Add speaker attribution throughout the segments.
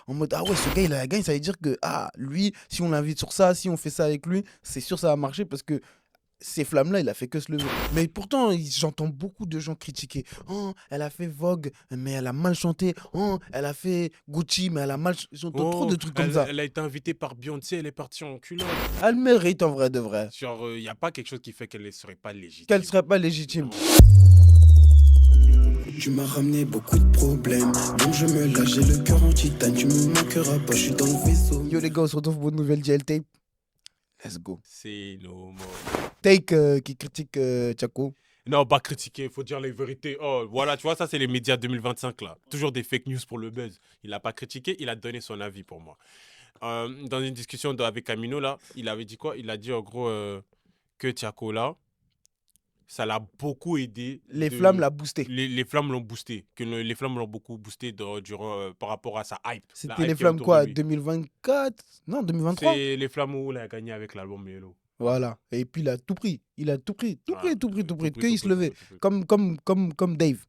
Speaker 1: en mode ah ouais, ce gars il a la gagne, ça veut dire que ah lui, si on l'invite sur ça, si on fait ça avec lui, c'est sûr ça va marcher parce que ces flammes-là, il a fait que se lever. Mais pourtant, j'entends beaucoup de gens critiquer. Oh, elle a fait Vogue, mais elle a mal chanté. Oh, elle a fait Gucci, mais elle a mal. J'entends trop de
Speaker 2: Oh,
Speaker 1: trucs comme
Speaker 2: elle,
Speaker 1: ça.
Speaker 2: elle a été invitée par Beyoncé, elle est partie en culotte.
Speaker 1: Elle mérite en vrai de vrai.
Speaker 2: Genre, il n'y a pas quelque chose qui fait qu'elle ne serait pas
Speaker 1: Qu'elle
Speaker 2: légitime.
Speaker 1: serait pas légitime.
Speaker 2: Non.
Speaker 3: Tu m'as ramené beaucoup de problèmes, donc je me lâche, j'ai le cœur en titane, tu me manqueras pas, je suis dans le vaisseau.
Speaker 1: Yo les gars, on se retrouve pour une nouvelle GL Tape. Let's go.
Speaker 2: C'est no more.
Speaker 1: Take qui critique Chaco.
Speaker 2: Non, pas critiquer, il faut dire les vérités. Oh, voilà, tu vois, ça, c'est les médias 2025, là. Toujours des fake news pour le buzz. Il n'a pas critiqué, il a donné son avis pour moi. Dans une discussion avec Amino, là, il avait dit quoi? Il a dit, en gros, que Tiako, là, ça l'a beaucoup aidé.
Speaker 1: Les flammes l'a boosté.
Speaker 2: Les flammes l'ont boosté. Les flammes l'ont beaucoup boosté durant, par rapport à sa hype. La
Speaker 1: C'était
Speaker 2: hype
Speaker 1: les
Speaker 2: qu'il y a
Speaker 1: flammes
Speaker 2: autour de
Speaker 1: quoi
Speaker 2: lui.
Speaker 1: 2024? Non, 2023.
Speaker 2: C'est les flammes où il a gagné avec l'album Yellow.
Speaker 1: Voilà. Et puis il a tout pris. Il a tout pris. Tout
Speaker 2: Voilà,
Speaker 1: pris, tout pris, tout pris.
Speaker 2: tout
Speaker 1: Que il se levait.
Speaker 2: tout pris.
Speaker 1: Comme Dave.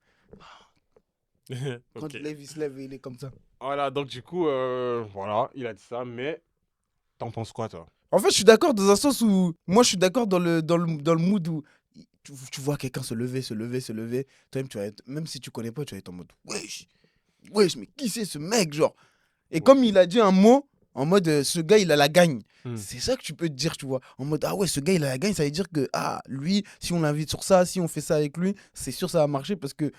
Speaker 1: Quand
Speaker 2: Ok.
Speaker 1: Dave il se lève, il est comme ça.
Speaker 2: Voilà, donc du coup, voilà, il a dit ça, mais t'en penses quoi, toi?
Speaker 1: En fait, je suis d'accord dans un sens où. Moi, je suis d'accord dans le mood où. Tu vois quelqu'un se lever, se lever, se lever. Toi-même, tu vas être, même si tu connais pas, tu vas être en mode wesh, wesh, mais qui c'est ce mec, genre. Et comme il a dit un mot, en mode ce gars, il a la gagne. C'est ça que tu peux te dire, tu vois. En mode ah ouais, ce gars, il a la gagne, ça veut dire que ah, lui, si on l'invite sur ça, si on fait ça avec lui, c'est sûr ça va marcher parce que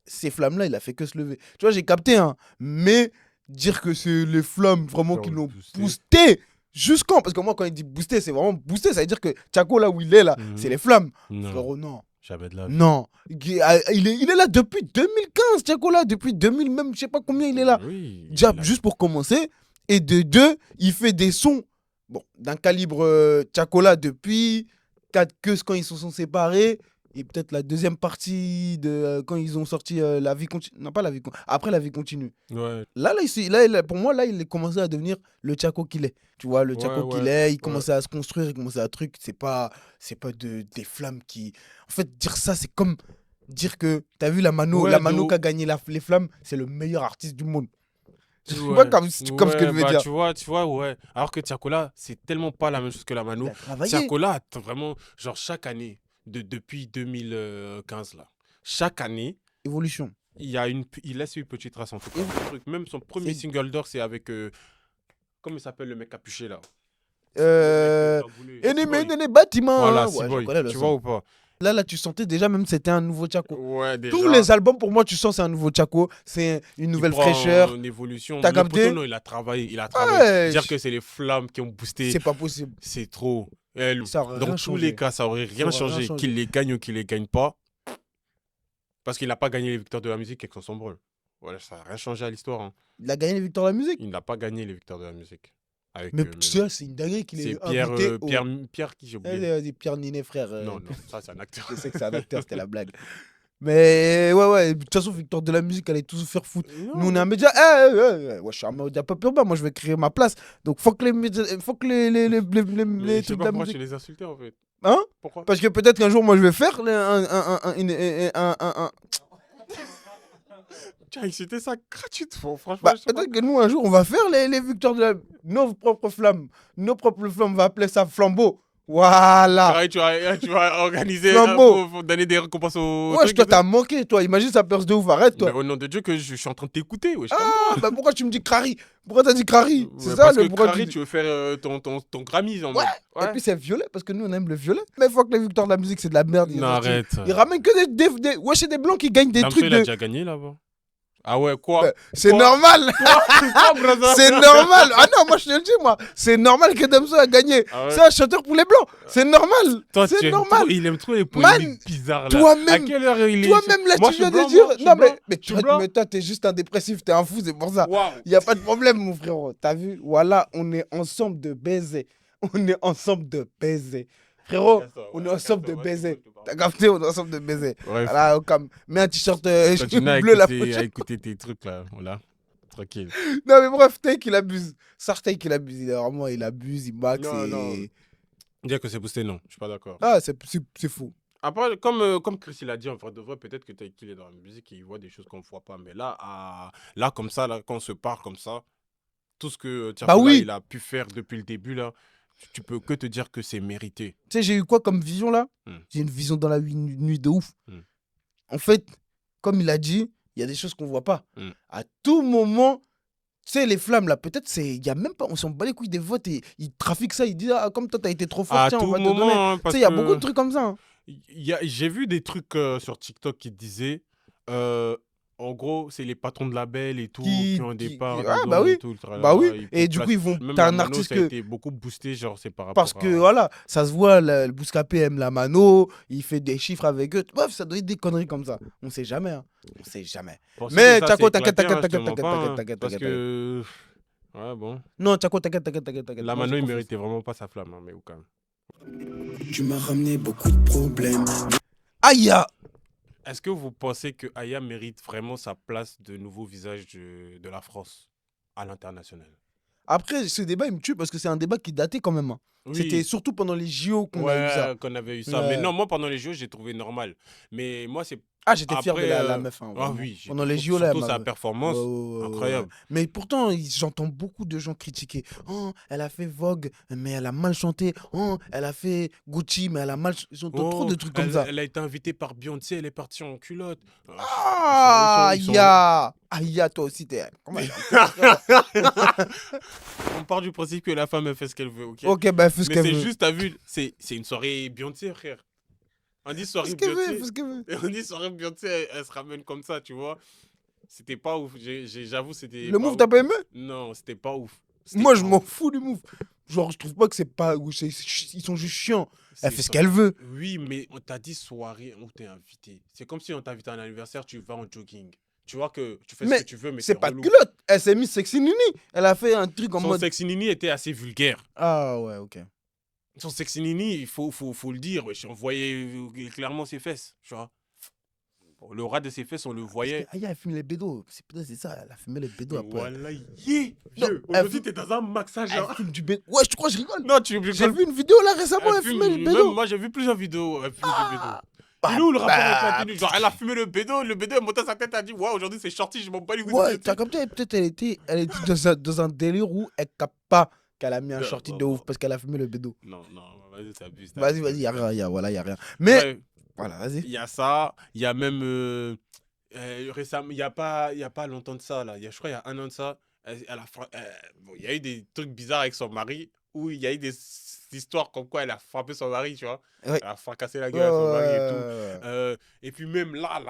Speaker 1: ces flammes-là, il a fait que se lever. Tu vois, j'ai capté, hein. Mais dire que c'est les flammes vraiment qui l'ont boosté. Jusqu'en. Parce que moi, quand il dit booster, c'est vraiment booster. Ça veut dire que Chaco, là où il est, là, c'est les flammes.
Speaker 2: Non,
Speaker 1: Frérot, non.
Speaker 2: jamais de la vie.
Speaker 1: Non. Il est là depuis 2015, Chaco, là. Depuis 2000, même, je sais pas combien il est là.
Speaker 2: Oui.
Speaker 1: Déjà, juste pour commencer. Et de deux, il fait des sons bon, d'un calibre Chacola depuis 4 queues quand ils se sont séparés. Et peut-être la deuxième partie de quand ils ont sorti La vie continue. Non, pas La vie continue. Après La vie continue.
Speaker 2: Ouais.
Speaker 1: Pour moi, là, il a commencé à devenir le Chaco qu'il est. Tu vois, le Chaco qu'il est. Il commençait à se construire, il commençait à truc. C'est pas des flammes qui. En fait, dire ça, c'est comme dire que. T'as vu la Mano qui a gagné les flammes, c'est le meilleur artiste du monde. Je sais pas comme ce que je veux dire.
Speaker 2: Tu vois, ouais. Alors que Tiakola, c'est tellement pas la même chose que la Mano. Tiakola, vraiment, genre chaque année, depuis 2015, là, chaque année,
Speaker 1: évolution.
Speaker 2: Il laisse une petite trace en tout cas. Même son premier single d'or, c'est avec. Comment il s'appelle le mec capuché là?
Speaker 1: Ennemi bâtiment.
Speaker 2: Voilà,
Speaker 1: ouais,
Speaker 2: tu vois ou pas?
Speaker 1: Là, tu sentais déjà même c'était un nouveau Chaco.
Speaker 2: Ouais, déjà.
Speaker 1: Tous les albums, pour moi, tu sens c'est un nouveau Chaco. C'est une nouvelle fraîcheur.
Speaker 2: Une évolution.
Speaker 1: T'as capté?
Speaker 2: Non, il a travaillé.
Speaker 1: Ouais,
Speaker 2: dire que c'est les flammes qui ont boosté.
Speaker 1: C'est pas possible.
Speaker 2: C'est trop. Dans tous les cas, ça aurait rien changé. Qu'il les gagne ou qu'il les gagne pas. Parce qu'il n'a pas gagné les victoires de la musique avec son sombreux. Voilà, ça n'a rien changé à l'histoire. Hein.
Speaker 1: Il a gagné les victoires de la musique?
Speaker 2: Il n'a pas gagné les victoires de la musique.
Speaker 1: Mais tu sais, c'est une dinguerie qu'il est invité
Speaker 2: Pierre qui j'ai oublié.
Speaker 1: Pierre Ninet, frère.
Speaker 2: Non, ça c'est un acteur.
Speaker 1: Je sais que c'est un acteur, c'était la blague. Mais ouais, de toute façon, victoire de la musique, allait tous se faire foutre.
Speaker 2: Non.
Speaker 1: Nous, on est un média. Ouais, je suis un média pop urbain, moi je vais créer ma place. Donc, faut que les
Speaker 2: Je sais
Speaker 1: trucs de
Speaker 2: pas
Speaker 1: la
Speaker 2: pourquoi
Speaker 1: musique.
Speaker 2: tu les insultais en fait.
Speaker 1: Hein?
Speaker 2: Pourquoi?
Speaker 1: Parce que peut-être qu'un jour, moi je vais faire
Speaker 2: Tu as insulté ça gratuitement, franchement.
Speaker 1: Bah, peut-être que nous, un jour, on va faire les victoires nos propres flammes. Nos propres flammes, on va appeler ça flambeau. Voilà.
Speaker 2: Tu vas organiser
Speaker 1: Flambeau.
Speaker 2: pour donner des récompenses aux.
Speaker 1: Ouais, toi, t'as manqué, toi. Imagine, ça perce de ouf. Arrête, toi.
Speaker 2: Mais au nom de Dieu, que je suis en train de t'écouter. Wesh,
Speaker 1: Ah, bah pourquoi tu me dis Crary? Pourquoi t'as dit Crary? C'est ça
Speaker 2: parce
Speaker 1: le
Speaker 2: que
Speaker 1: pourquoi
Speaker 2: Crary, tu veux faire ton Grammy en
Speaker 1: Ouais.
Speaker 2: mode.
Speaker 1: Et puis c'est violet, parce que nous, on aime le violet. Mais faut que les victoires de la musique, c'est de la merde.
Speaker 2: Non, arrête.
Speaker 1: Ils ramènent que des. Ouais, c'est des blancs qui gagnent des
Speaker 2: Damso,
Speaker 1: trucs
Speaker 2: il a
Speaker 1: de.
Speaker 2: déjà gagné là-bas. Ah ouais, quoi?
Speaker 1: Bah, c'est normal. C'est normal. Ah non, moi je te le dis, moi. C'est normal que Damso a gagné.
Speaker 2: Ah ouais.
Speaker 1: C'est un chanteur pour les blancs. C'est normal.
Speaker 2: Toi,
Speaker 1: C'est normal.
Speaker 2: Il aime trop les polémiques bizarres là.
Speaker 1: Toi-même,
Speaker 2: à quelle heure il est
Speaker 1: toi-même là,
Speaker 2: Moi,
Speaker 1: tu
Speaker 2: je suis
Speaker 1: viens
Speaker 2: blanc,
Speaker 1: de dire.
Speaker 2: moi, je suis
Speaker 1: Non,
Speaker 2: blanc.
Speaker 1: mais toi, t'es juste un dépressif, t'es un fou, c'est pour ça.
Speaker 2: Waouh.
Speaker 1: Y a pas de problème, mon frérot. T'as vu? Voilà, on est ensemble de baiser. On est ensemble de baiser. Frérot, on est ensemble de baiser. T'as capté? On est ensemble de baiser.
Speaker 2: Bref.
Speaker 1: Voilà, comme, mets un t-shirt
Speaker 2: Continue à
Speaker 1: bleu la
Speaker 2: écouter,
Speaker 1: prochaine.
Speaker 2: écouter tes trucs là. Voilà. Tranquille.
Speaker 1: Non, mais bref, Take, il abuse. Take, il abuse. Vraiment, il abuse, il max.
Speaker 2: Non. Dire que c'est boosté, non. Je suis pas d'accord.
Speaker 1: Ah, c'est fou.
Speaker 2: Après, comme Chris il a dit, en vrai de vrai, peut-être que qu'il est dans la musique et il voit des choses qu'on ne voit pas. Mais là, comme ça, là, quand on se parle comme ça, tout ce que
Speaker 1: Bah
Speaker 2: Tiafoe, là,
Speaker 1: oui.
Speaker 2: il a pu faire depuis le début, là, tu peux que te dire que c'est mérité.
Speaker 1: Tu sais, j'ai eu quoi comme vision là? J'ai une vision dans la nuit de ouf. En fait, comme il a dit, il y a des choses qu'on voit pas. À tout moment, tu sais, les flammes là, peut-être il y a même pas, on s'en bat les couilles des votes et ils trafiquent ça, ils disent ah, comme toi t'as été trop fort,
Speaker 2: À
Speaker 1: tiens, on
Speaker 2: tout
Speaker 1: va te donner.
Speaker 2: moment, hein,
Speaker 1: Tu
Speaker 2: parce
Speaker 1: sais, il y a beaucoup de
Speaker 2: que
Speaker 1: trucs comme ça. Hein.
Speaker 2: j'ai vu des trucs sur TikTok qui disaient, en gros, c'est les patrons de label et tout qui ont des parts
Speaker 1: Ah bah
Speaker 2: dedans et
Speaker 1: oui,
Speaker 2: tout. Le
Speaker 1: bah oui.
Speaker 2: tralala, ils
Speaker 1: Et du coup,
Speaker 2: placent.
Speaker 1: ils vont.
Speaker 2: Même
Speaker 1: T'as
Speaker 2: la
Speaker 1: un
Speaker 2: Mano,
Speaker 1: artiste
Speaker 2: ça a
Speaker 1: que.
Speaker 2: été beaucoup boosté, genre c'est par
Speaker 1: Parce
Speaker 2: rapport
Speaker 1: que
Speaker 2: à.
Speaker 1: voilà, ça se voit, le Bouscapé aime la mano, il fait des chiffres avec eux. Bref, ça doit être des conneries comme ça. On sait jamais. Hein. On sait jamais.
Speaker 2: Pour ceux que
Speaker 1: Mais
Speaker 2: ça s'est
Speaker 1: Tchako, t'inquiète,
Speaker 2: éclaté,
Speaker 1: t'inquiète,
Speaker 2: hein, je te
Speaker 1: t'inquiète,
Speaker 2: mens
Speaker 1: t'inquiète,
Speaker 2: pas,
Speaker 1: t'inquiète,
Speaker 2: hein,
Speaker 1: t'inquiète,
Speaker 2: parce
Speaker 1: t'inquiète.
Speaker 2: que. Ouais, bon.
Speaker 1: Non, Tchako, t'inquiète, t'inquiète.
Speaker 2: La
Speaker 1: Moi, j'ai
Speaker 2: Mano, il
Speaker 1: confiance.
Speaker 2: méritait vraiment pas sa flamme, hein, mais au calme.
Speaker 3: Tu m'as ramené beaucoup de problèmes.
Speaker 1: Aïe ah.
Speaker 2: Est-ce que vous pensez que Aya mérite vraiment sa place de nouveau visage de la France à l'international?
Speaker 1: Après, ce débat, il me tue parce que c'est un débat qui datait quand même. Hein. C'était
Speaker 2: Oui,
Speaker 1: surtout pendant les JO qu'on a eu ça.
Speaker 2: ouais, qu'on avait eu ça. Mais
Speaker 1: Ouais.
Speaker 2: non, moi, pendant les Jeux, j'ai trouvé normal. Mais moi, c'est
Speaker 1: Ah, j'étais fier de
Speaker 2: après.
Speaker 1: la meuf. Hein,
Speaker 2: Ah
Speaker 1: vraiment.
Speaker 2: oui,
Speaker 1: Pendant les JO, là,
Speaker 2: surtout sa performance,
Speaker 1: ouais.
Speaker 2: incroyable.
Speaker 1: Mais pourtant, j'entends beaucoup de gens critiquer. Oh, elle a fait Vogue, mais elle a mal chanté. Oh, elle a fait Gucci, mais elle a mal. J'entends trop de trucs comme ça.
Speaker 2: Elle a été invitée par Beyoncé, elle est partie en culotte.
Speaker 1: Ah, ya. Ah, ya, toi aussi, t'es. Comment elle est
Speaker 2: On part du principe que la femme, elle fait ce qu'elle veut, ok?
Speaker 1: Ok, bah, fais ce
Speaker 2: Mais
Speaker 1: qu'elle
Speaker 2: c'est
Speaker 1: veut.
Speaker 2: juste, t'as vu, c'est une soirée Beyoncé, frère. On dit
Speaker 1: Fais
Speaker 2: soirée
Speaker 1: ce qu'elle veut,
Speaker 2: Beyoncé.
Speaker 1: fais ce qu'elle veut.
Speaker 2: Et on dit soirée Beyoncé, elle se ramène comme ça, tu vois. C'était pas ouf. J'avoue, c'était
Speaker 1: Le
Speaker 2: pas
Speaker 1: move,
Speaker 2: ouf.
Speaker 1: t'as pas aimé?
Speaker 2: Non, c'était pas ouf. C'était
Speaker 1: Moi,
Speaker 2: pas
Speaker 1: je m'en
Speaker 2: ouf.
Speaker 1: fous du move. Genre, je trouve pas que c'est pas. Ils sont juste chiants. Elle
Speaker 2: C'est
Speaker 1: fait ce
Speaker 2: pas-
Speaker 1: qu'elle veut.
Speaker 2: Oui, mais on t'a dit soirée où t'es invité. C'est comme si on t'invitait à un anniversaire, tu vas en jogging. Tu vois que tu fais ce
Speaker 1: Mais
Speaker 2: que tu veux, mais
Speaker 1: c'est
Speaker 2: c'est
Speaker 1: pas de
Speaker 2: relou.
Speaker 1: culotte. Elle s'est mise sexy nini. Elle a fait un truc en
Speaker 2: Son
Speaker 1: mode.
Speaker 2: sexy nini était assez vulgaire.
Speaker 1: Ah ouais, ok.
Speaker 2: Son sexy nini, il faut le dire. Wesh, on voyait clairement ses fesses, tu vois. Bon, le ras de ses fesses, on le
Speaker 1: Parce
Speaker 2: voyait.
Speaker 1: que Aya, elle fume les bédos. C'est ça, elle a fumé les bédos après.
Speaker 2: Voilà, yeah,
Speaker 1: Non,
Speaker 2: vieux.
Speaker 1: elle
Speaker 2: Aujourd'hui,
Speaker 1: fume-
Speaker 2: t'es dans un maxage.
Speaker 1: Elle
Speaker 2: Hein.
Speaker 1: fume du bédo. Ouais, je crois que je rigole.
Speaker 2: Non, tu
Speaker 1: J'ai vu une vidéo là récemment, elle fumait le
Speaker 2: Même
Speaker 1: bédo.
Speaker 2: moi, j'ai vu plusieurs vidéos. Elle fume du bédo.
Speaker 1: Bah,
Speaker 2: Il est où le rapport avec la
Speaker 1: bah,
Speaker 2: tenue? Genre, elle a fumé le bédo est monté à sa tête, elle a dit, ouais, aujourd'hui c'est shorty, je m'en bats les couilles.
Speaker 1: ouais, t'as capté, peut-être elle était dans un délire où elle capte pas qu'elle a mis un
Speaker 2: Non,
Speaker 1: shorty
Speaker 2: non,
Speaker 1: de ouf
Speaker 2: non.
Speaker 1: parce qu'elle a fumé le bédo.
Speaker 2: Non, vas-y, ça abuse.
Speaker 1: Vas-y, y a rien, voilà, y a rien. Mais,
Speaker 2: Ouais,
Speaker 1: voilà, vas-y.
Speaker 2: il y a ça, il y a même récemment, il y a pas longtemps de ça, là. Je crois il y a un an de ça, bon, il y a eu des trucs bizarres avec son mari où il y a eu des histoires comme quoi elle a frappé son mari, tu vois.
Speaker 1: Ouais.
Speaker 2: Elle a fracassé la gueule à son mari et tout.
Speaker 1: Ouais.
Speaker 2: Et puis même là,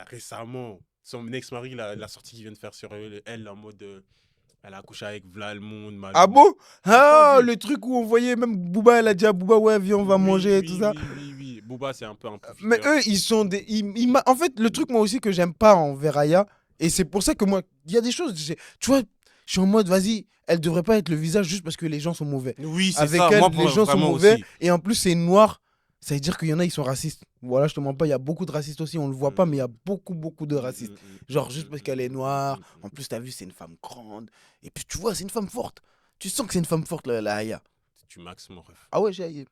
Speaker 2: récemment, son ex-mari, la sortie qu'il vient de faire sur elle en mode, elle a accouché avec Vla le monde, Malou.
Speaker 1: Ah bon? Ah,
Speaker 2: pas vu.
Speaker 1: le truc où on voyait même Booba, elle a dit à Booba, ouais, viens, on va manger et tout ça.
Speaker 2: Oui. Booba, c'est un peu un profiteur.
Speaker 1: Mais eux, ils sont des. En fait, le truc, moi aussi, que j'aime pas envers Aya, et c'est pour ça que moi, il y a des choses, tu vois, je suis en mode, vas-y, elle devrait pas être le visage juste parce que les gens sont mauvais.
Speaker 2: Oui, c'est
Speaker 1: Avec
Speaker 2: ça.
Speaker 1: elle,
Speaker 2: Moi,
Speaker 1: les gens sont
Speaker 2: vraiment
Speaker 1: mauvais,
Speaker 2: aussi.
Speaker 1: et en plus, c'est noir. Ça veut dire qu'il y en a, ils sont racistes. Voilà, je te mens pas, il y a beaucoup de racistes aussi, on le voit pas, mais il y a beaucoup de racistes. Genre, juste parce qu'elle est noire. En plus, t'as vu, c'est une femme grande. Et puis, tu vois, c'est une femme forte. Tu sens que c'est une femme forte, la Aya.
Speaker 2: Tu maxes, mon ref.
Speaker 1: Ah ouais, j'ai.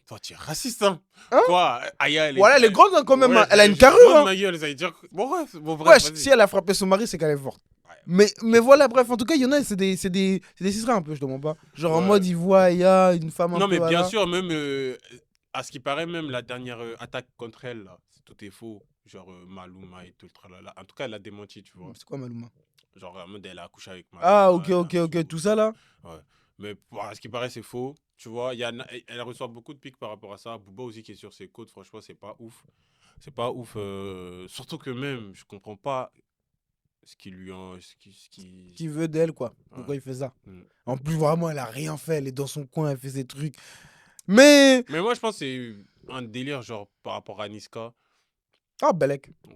Speaker 2: Toi, tu es raciste, hein?
Speaker 1: Hein?
Speaker 2: Quoi? Aya, elle est...
Speaker 1: Voilà, elle est grande hein, quand même.
Speaker 2: Ouais,
Speaker 1: Hein. Elle a une
Speaker 2: juste
Speaker 1: carrure.
Speaker 2: grande,
Speaker 1: Hein.
Speaker 2: ma gueule, ça veut dire... Bon, bref,
Speaker 1: Ouais,
Speaker 2: vas-y.
Speaker 1: si elle a frappé son mari, c'est qu'elle est forte.
Speaker 2: Ouais.
Speaker 1: Mais voilà, bref, en tout cas, il y en a, c'est des ciserais un peu, je te mens pas. Genre en
Speaker 2: Ouais.
Speaker 1: mode, ils voient Aya, une femme un
Speaker 2: Non,
Speaker 1: peu.
Speaker 2: mais bien
Speaker 1: voilà.
Speaker 2: sûr, même... à ce qui paraît, même la dernière attaque contre elle, là, tout est faux. Genre Maluma et tout le tralala. En tout cas, elle a démenti, tu vois.
Speaker 1: C'est quoi Maluma?
Speaker 2: Genre, en mode, elle a accouché avec Maluma.
Speaker 1: Ah, ok, tout ça là.
Speaker 2: Ouais. Mais à ce qui paraît, c'est faux. Tu vois, elle reçoit beaucoup de pics par rapport à ça. Booba aussi qui est sur ses côtes, franchement, c'est pas ouf. C'est pas ouf. Surtout que même, je comprends pas ce qui lui en.
Speaker 1: Qui veut d'elle, quoi. Pourquoi
Speaker 2: Ouais.
Speaker 1: il fait ça?
Speaker 2: Mm.
Speaker 1: En plus, vraiment, elle a rien fait. Elle est dans son coin, elle fait ses trucs. Mais.
Speaker 2: Mais moi, je pense que c'est un délire, genre, par rapport à Niska.
Speaker 1: Ah, Belek.
Speaker 2: Ouais.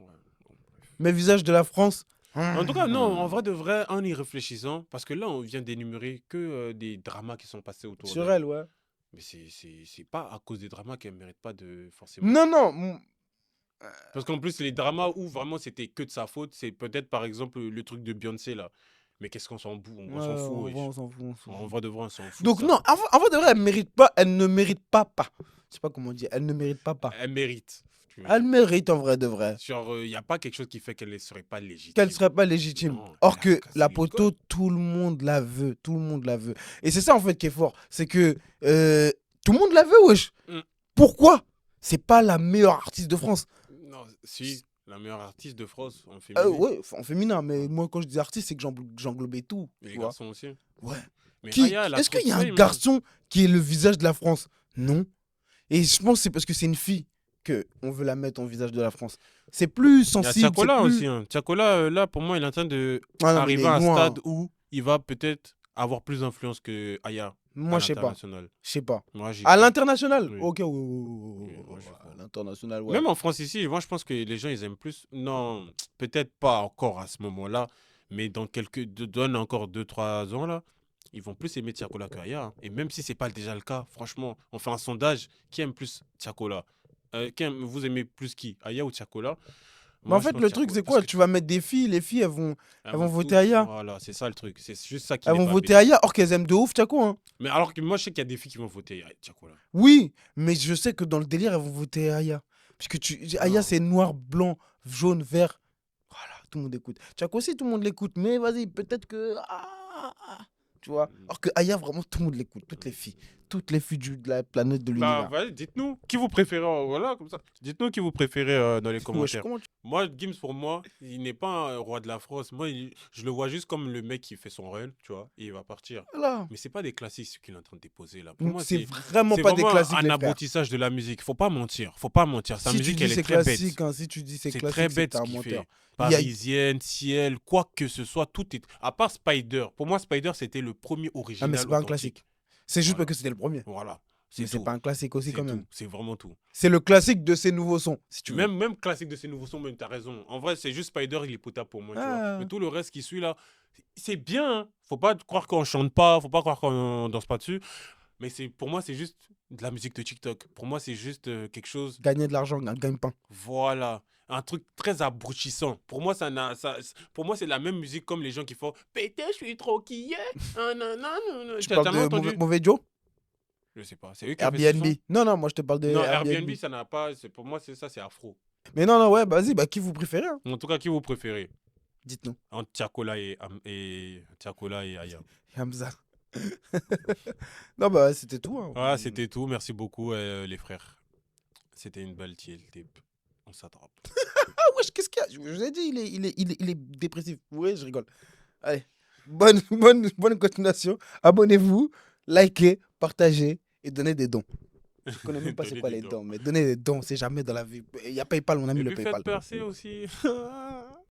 Speaker 1: Mais visage de la France.
Speaker 2: En tout cas, non, en vrai de vrai, en y réfléchissant, parce que là, on vient d'énumérer que des dramas qui sont passés autour
Speaker 1: Sur
Speaker 2: d'elle.
Speaker 1: elle, ouais.
Speaker 2: Mais c'est pas à cause des dramas qu'elle mérite pas de forcément.
Speaker 1: Non.
Speaker 2: Parce qu'en plus, les dramas où vraiment c'était que de sa faute, c'est peut-être par exemple le truc de Beyoncé là. Mais qu'est-ce qu'on s'en fout? On s'en fout. Wesh.
Speaker 1: On s'en fout.
Speaker 2: En vrai de vrai, on s'en fout.
Speaker 1: Donc,
Speaker 2: ça.
Speaker 1: non, en vrai de vrai, elle ne mérite pas. Je sais pas comment dire. Elle ne mérite pas.
Speaker 2: Elle mérite. Tu me
Speaker 1: Elle
Speaker 2: dis.
Speaker 1: mérite en vrai de vrai.
Speaker 2: Genre, il n'y a pas quelque chose qui fait qu'elle ne serait pas légitime.
Speaker 1: Qu'elle serait pas légitime.
Speaker 2: Non,
Speaker 1: Or
Speaker 2: elle a
Speaker 1: que
Speaker 2: cassé
Speaker 1: la
Speaker 2: les
Speaker 1: poteau,
Speaker 2: codes.
Speaker 1: tout le monde la veut. Tout le monde la veut. Et c'est ça en fait qui est fort. C'est que tout le monde la veut, wesh.
Speaker 2: Mm.
Speaker 1: Pourquoi? C'est pas la meilleure artiste de France.
Speaker 2: Non, si, la meilleure artiste de France en féminin.
Speaker 1: Ouais, en féminin. Mais moi, quand je dis artiste, c'est que j'englobais tout.
Speaker 2: Mais
Speaker 1: Tu
Speaker 2: les
Speaker 1: vois.
Speaker 2: garçons aussi.
Speaker 1: Ouais.
Speaker 2: Mais
Speaker 1: Qui,
Speaker 2: Aya, elle a
Speaker 1: est-ce
Speaker 2: trop
Speaker 1: qu'il y a
Speaker 2: de
Speaker 1: un
Speaker 2: fame, hein.
Speaker 1: garçon qui est le visage de la France? Non. Et je pense que c'est parce que c'est une fille qu'on veut la mettre en visage de la France. C'est plus
Speaker 2: Il y a
Speaker 1: sensible. C'est
Speaker 2: Tiakola
Speaker 1: plus...
Speaker 2: aussi. Hein. Tiakola, là, pour moi, il est en train de
Speaker 1: Ah non, mais
Speaker 2: arriver
Speaker 1: il est
Speaker 2: à un
Speaker 1: loin.
Speaker 2: stade où il va peut-être avoir plus d'influence que Aya
Speaker 1: Moi,
Speaker 2: à
Speaker 1: je sais pas.
Speaker 2: l'international.
Speaker 1: Je sais pas.
Speaker 2: Moi, j'y
Speaker 1: À
Speaker 2: crois.
Speaker 1: l'international?
Speaker 2: Oui.
Speaker 1: Ok,
Speaker 2: Oui, moi, j'y
Speaker 1: à
Speaker 2: crois.
Speaker 1: l'international, ouais.
Speaker 2: Même en France ici, moi, je pense que les gens, ils aiment plus. Non, peut-être pas encore à ce moment-là, mais donne encore 2-3 ans, là, ils vont plus aimer Tiakola que Aya. Hein. Et même si c'est pas déjà le cas, franchement, on fait un sondage. Qui aime plus Tiakola? Vous aimez plus qui? Aya ou Tiakola?
Speaker 1: Mais en
Speaker 2: Moi, je
Speaker 1: fait,
Speaker 2: pense
Speaker 1: le truc,
Speaker 2: Tiakola.
Speaker 1: c'est
Speaker 2: Parce
Speaker 1: quoi?
Speaker 2: que
Speaker 1: Tu vas mettre des filles, les filles, elles vont voter Aya.
Speaker 2: Voilà, c'est ça le truc. C'est juste ça qui
Speaker 1: Elles
Speaker 2: n'est
Speaker 1: vont
Speaker 2: pas
Speaker 1: voter
Speaker 2: bénéfique.
Speaker 1: Aya, or qu'elles aiment de ouf Tiako, hein.
Speaker 2: Mais alors que moi, je sais qu'il y a des filles qui vont voter Tiakola.
Speaker 1: Oui, mais je sais que dans le délire, elles vont voter Aya. Parce que Aya,
Speaker 2: Non.
Speaker 1: c'est noir, blanc, jaune, vert. Voilà, tout le monde écoute. Tiako aussi, tout le monde l'écoute. Mais vas-y, peut-être que... tu vois? Alors que Aya, vraiment, tout le monde l'écoute. Toutes les filles. Toutes les filles de la planète de
Speaker 2: Bah,
Speaker 1: l'univers.
Speaker 2: vas-y, dites-nous qui vous préférez. Voilà, comme ça. Dites-nous qui vous préférez dans les
Speaker 1: Wesh,
Speaker 2: commentaires.
Speaker 1: comment tu...
Speaker 2: Moi, Gims, pour moi, il n'est pas un roi de la France. Moi, je le vois juste comme le mec qui fait son rêve, tu vois, et il va partir.
Speaker 1: Voilà.
Speaker 2: Mais c'est pas des classiques ce qu'il est en train de déposer là. Pour moi,
Speaker 1: C'est
Speaker 2: c'est
Speaker 1: vraiment pas des
Speaker 2: vraiment
Speaker 1: classiques,
Speaker 2: un
Speaker 1: les frères.
Speaker 2: aboutissage de la musique. Faut pas mentir. Faut pas mentir. Sa
Speaker 1: Si tu
Speaker 2: musique,
Speaker 1: dis
Speaker 2: elle
Speaker 1: c'est
Speaker 2: est très bête.
Speaker 1: classique, hein, si tu dis c'est
Speaker 2: C'est
Speaker 1: classique,
Speaker 2: très
Speaker 1: c'est
Speaker 2: bête
Speaker 1: que t'es
Speaker 2: ce
Speaker 1: un
Speaker 2: qu'il
Speaker 1: menteur.
Speaker 2: fait.
Speaker 1: Il y a-
Speaker 2: Parisienne, Ciel, quoi que ce soit, tout est. À part Spider. Pour moi, Spider, c'était le premier
Speaker 1: Ah,
Speaker 2: original.
Speaker 1: mais c'est pas un
Speaker 2: authentique.
Speaker 1: classique. C'est juste
Speaker 2: Voilà.
Speaker 1: parce que c'était le premier.
Speaker 2: Voilà.
Speaker 1: Mais c'est
Speaker 2: tout.
Speaker 1: pas un classique aussi
Speaker 2: C'est
Speaker 1: quand
Speaker 2: tout.
Speaker 1: même.
Speaker 2: C'est vraiment tout.
Speaker 1: C'est le classique de ces nouveaux sons, si tu veux.
Speaker 2: Même classique de ces nouveaux sons, mais t'as raison. En vrai, c'est juste Spider, il est potable pour moi. Tu vois.
Speaker 1: Ah.
Speaker 2: Mais tout le reste qui suit là, c'est bien. Hein. Faut pas croire qu'on chante pas, faut pas croire qu'on danse pas dessus. Mais pour moi, c'est juste de la musique de TikTok. Pour moi, c'est juste quelque chose.
Speaker 1: Gagner de l'argent, un gagne-pain.
Speaker 2: Voilà. Un truc très abruchissant. Pour moi, pour moi, c'est la même musique comme les gens qui font pété, je suis trop quillé.
Speaker 1: Tu
Speaker 2: T'as
Speaker 1: parles
Speaker 2: jamais
Speaker 1: de
Speaker 2: entendu?
Speaker 1: Mauvais Joe?
Speaker 2: Je sais pas. C'est eux qui ont fait ce
Speaker 1: Airbnb.
Speaker 2: son?
Speaker 1: Non, non, moi je te parle de
Speaker 2: Non,
Speaker 1: Airbnb.
Speaker 2: Airbnb, ça n'a pas. Pour moi, c'est ça, c'est afro.
Speaker 1: Mais non, non, ouais, vas-y, bah qui vous préférez, hein?
Speaker 2: En tout cas, qui vous préférez?
Speaker 1: Dites-nous.
Speaker 2: Entre Tiakola et Tiakola et Aya.
Speaker 1: Hamza. Non, bah c'était tout, hein.
Speaker 2: Voilà, c'était tout. Merci beaucoup, les frères. C'était une belle tape. On s'attrape.
Speaker 1: Ah, wesh, qu'est-ce qu'il y a? Je vous ai dit, il est dépressif. Oui, je rigole. Allez, bonne continuation. Abonnez-vous, likez, partagez et donnez des dons. Je connais même pas c'est
Speaker 2: Donnez
Speaker 1: quoi
Speaker 2: des
Speaker 1: les
Speaker 2: dons.
Speaker 1: dons, mais donnez des dons, c'est jamais dans la vie. Il y a PayPal, on a mis
Speaker 2: Et
Speaker 1: le
Speaker 2: puis
Speaker 1: PayPal.
Speaker 2: faites percer aussi.